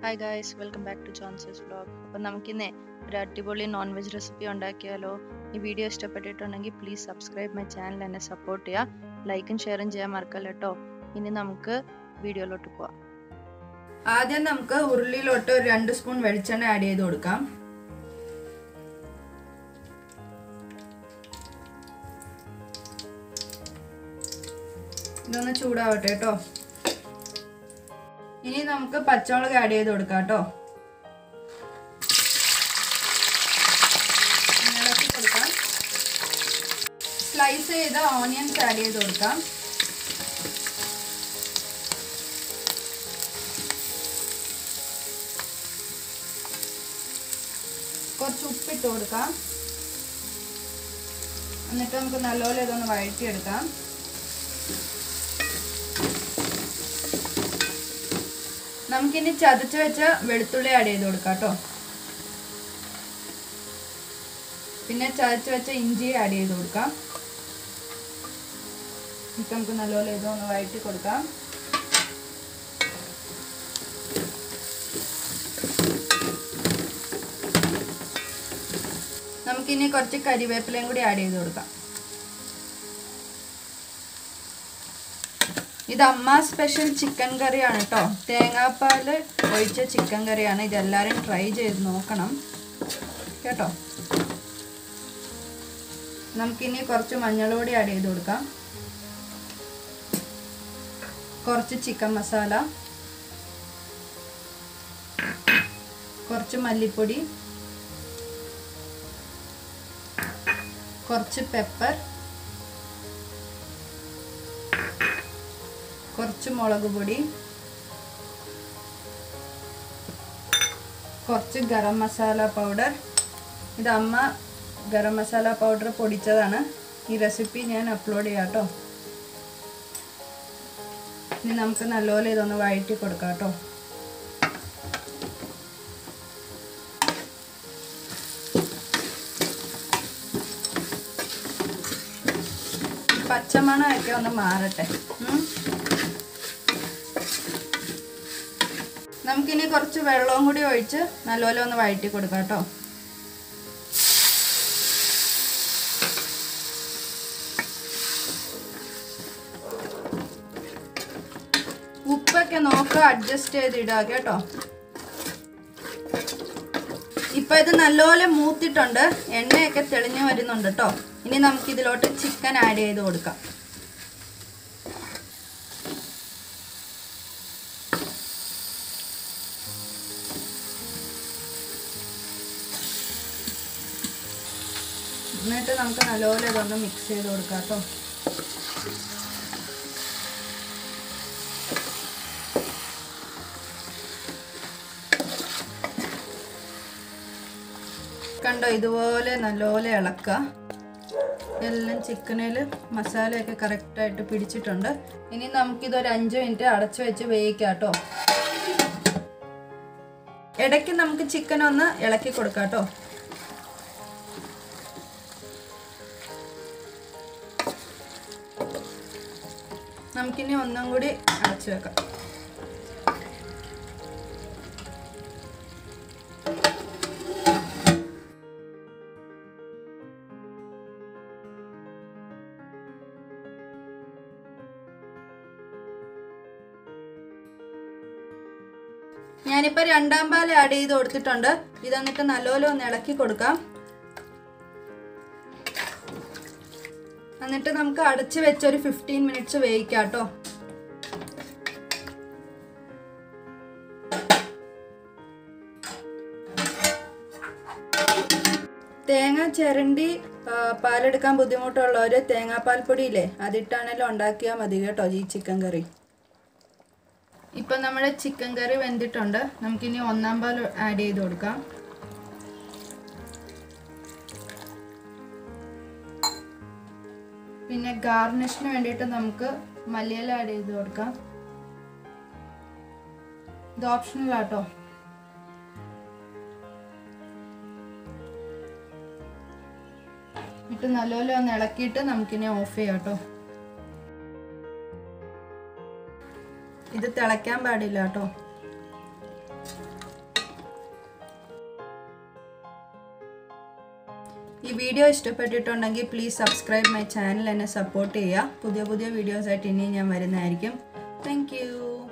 Hi guys, welcome back to Johns's vlog. അപ്പോൾ നമുക്കിന്ന് ഒരു അടിപൊളി നോൺ വെജ് റെസിപ്പി ഉണ്ടാക്കിയാലോ. ഈ വീഡിയോ ഇഷ്ടപ്പെട്ടിട്ടുണ്ടെങ്കിൽ പ്ലീസ് സബ്സ്ക്രൈബ് മൈ ചാനൽ, എന്നെ സപ്പോർട്ട് ചെയ്യുക, ലൈക്കും ഷെയറും ചെയ്യാൻ മറക്കല്ല കേട്ടോ. ഇനി നമുക്ക് വീഡിയോയിലോട്ട് പോവാം. ആദ്യം നമുക്ക് ഉരുളിയിലോട്ട് ഒരു 2 സ്പൂൺ വെളിച്ചെണ്ണ ആഡ് ചെയ്ത് കൊടുക്കാം. ഇതൊന്ന് ചൂടാവട്ടെ കേട്ടോ. ഇനി നമുക്ക് പച്ചമുളക് ആഡ് ചെയ്ത് കൊടുക്കാം കേട്ടോ. ഇളക്കി കൊടുക്കാം. സ്ലൈസ് ചെയ്ത ഓണിയൻസ് ആഡ് ചെയ്ത് കൊടുക്കാം. കുറച്ച് ഉപ്പിട്ട് കൊടുക്കാം. എന്നിട്ട് നമുക്ക് നല്ലപോലെ ഇതൊന്ന് വഴറ്റിയെടുക്കാം. നമുക്കിനി ചതച്ച് വെച്ച വെളുത്തുള്ളി ആഡ് ചെയ്ത് കൊടുക്കാം കേട്ടോ. പിന്നെ ചതച്ച് വെച്ച ഇഞ്ചി ആഡ് ചെയ്ത് കൊടുക്കാം. എന്നിട്ട് നമുക്ക് നല്ലപോലെ ഇതൊന്ന് വഴറ്റി കൊടുക്കാം. നമുക്കിനി കുറച്ച് കരിവേപ്പിലയും കൂടി ആഡ് ചെയ്ത് കൊടുക്കാം. ഇത് അമ്മ സ്പെഷ്യൽ ചിക്കൻ കറിയാണ് കേട്ടോ. തേങ്ങാപ്പാൽ ഒഴിച്ച ചിക്കൻ കറിയാണ്. ഇതെല്ലാവരും ട്രൈ ചെയ്ത് നോക്കണം കേട്ടോ. നമുക്കിനി കുറച്ച് മഞ്ഞൾപ്പൊടി ആഡ് ചെയ്ത് കൊടുക്കാം. കുറച്ച് ചിക്കൻ മസാല, കുറച്ച് മല്ലിപ്പൊടി, കുറച്ച് പെപ്പർ, കുറച്ച് മുളക് പൊടി, കുറച്ച് ഗരം മസാല പൗഡർ. ഇത് അമ്മ ഗരം മസാല പൗഡർ പൊടിച്ചതാണ്. ഈ റെസിപ്പി ഞാൻ അപ്ലോഡ് ചെയ്യാം കേട്ടോ. ഇനി നമുക്ക് നല്ലപോലെ ഇതൊന്ന് വഴറ്റി കൊടുക്കാം കേട്ടോ. പച്ചമണമൊക്കെ ഒന്ന് മാറട്ടെ. നമുക്കിനി കുറച്ച് വെള്ളവും കൂടി ഒഴിച്ച് നല്ലപോലെ ഒന്ന് വഴറ്റി കൊടുക്കാം കേട്ടോ. ഉപ്പൊക്കെ നോക്കുക, അഡ്ജസ്റ്റ് ചെയ്തിടുക കേട്ടോ. ഇപ്പൊ ഇത് നല്ലപോലെ മൂത്തിട്ടുണ്ട്, എണ്ണയൊക്കെ തെളിഞ്ഞു വരുന്നുണ്ട് കേട്ടോ. ഇനി നമുക്ക് ഇതിലോട്ട് ചിക്കൻ ആഡ് ചെയ്ത് കൊടുക്കാം. എന്നിട്ട് നമുക്ക് നല്ലപോലെ ഇതൊന്ന് മിക്സ് ചെയ്ത് കൊടുക്കാം കേട്ടോ. കണ്ടോ, ഇതുപോലെ നല്ലപോലെ ഇളക്കുക. എല്ലാം ചിക്കനിൽ മസാലയൊക്കെ കറക്റ്റായിട്ട് പിടിച്ചിട്ടുണ്ട്. ഇനി നമുക്കിതൊരു 5 മിനിറ്റ് അടച്ചു വെച്ച് വേവിക്കാം കേട്ടോ. ഇടയ്ക്ക് നമുക്ക് ചിക്കൻ ഒന്ന് ഇളക്കി കൊടുക്കാം കേട്ടോ. നമുക്കിനി ഒന്നും കൂടി അടച്ചു വെക്കാം. ഞാനിപ്പോ 2ാം പാൽ ആഡ് ചെയ്ത് കൊടുത്തിട്ടുണ്ട്. ഇതെന്നിട്ട് നല്ലപോലെ ഒന്ന് ഇളക്കി കൊടുക്കാം. എന്നിട്ട് നമുക്ക് അടച്ച് വെച്ചൊരു 15 മിനിറ്റ്സ് വേവിക്കാം കേട്ടോ. തേങ്ങ ചിരണ്ടി പാലെടുക്കാൻ ബുദ്ധിമുട്ടുള്ളവർ തേങ്ങാപ്പാൽ പൊടിയില്ലേ, അതിട്ടാണെങ്കിലും ഉണ്ടാക്കിയാൽ മതി കേട്ടോ ഈ ചിക്കൻ കറി. ഇപ്പം നമ്മുടെ ചിക്കൻ കറി വെന്തിട്ടുണ്ട്. നമുക്കിനി 1ാം പാൽ ആഡ് ചെയ്ത് കൊടുക്കാം. പിന്നെ ഗാർണിഷിന് വേണ്ടിയിട്ട് നമുക്ക് മല്ലിയില ആഡ് ചെയ്ത് കൊടുക്കാം. ഇത് ഓപ്ഷണൽ ആട്ടോ. ഇട്ട് നല്ലപോലെ ഒന്ന് ഇളക്കിയിട്ട് നമുക്കിനി ഓഫ് ചെയ്യാം കേട്ടോ. ഇത് തിളയ്ക്കാൻ പാടില്ല കേട്ടോ. ഈ വീഡിയോ ഇഷ്ടപ്പെട്ടിട്ടുണ്ടെങ്കിൽ പ്ലീസ് സബ്സ്ക്രൈബ് മൈ ചാനൽ, എന്നെ സപ്പോർട്ട് ചെയ്യുക. പുതിയ വീഡിയോസായിട്ട് ഇനിയും ഞാൻ വരുന്നതായിരിക്കും. Thank you.